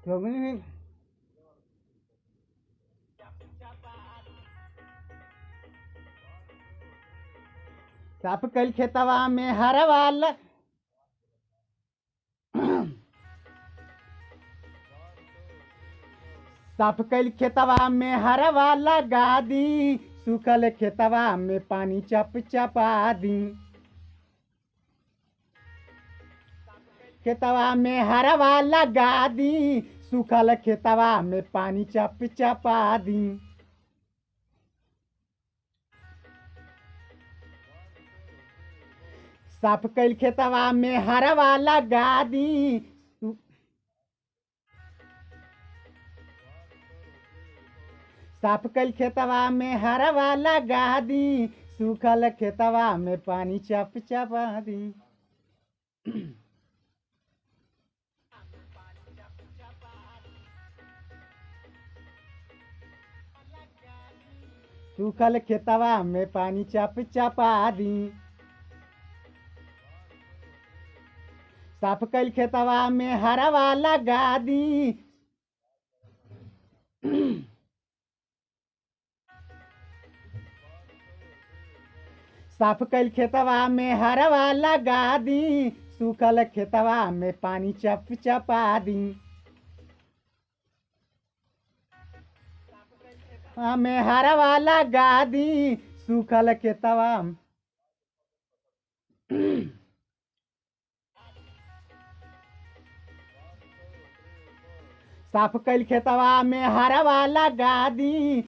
जोगनी साफ कल खेतवा में हरवाल साफ कल खेतवा में हरवा लगा दी, सूखल खेतवा में पानी चप चपा दी। खेतवा में हरवा लगा दी, सूखल खेतवा में पानी चप चपा दी। साफ कल खेतवा में हरवा लगा दी, साफ कल खेतवा में हरवा लगा दी, सूखल खेतवा में पानी चप चपा दी। सूखल खेतवा में पानी चप चपा दी। साफ कल खेतवा में हरवा लगा दी, साफ कल खेतवा में हरवा लगा दी, सूखल खेतवा में पानी चप चपा दी। में हरवा लगा दी, सूखल खेतवा साफ कल खेतवा में हरवा लगा दी,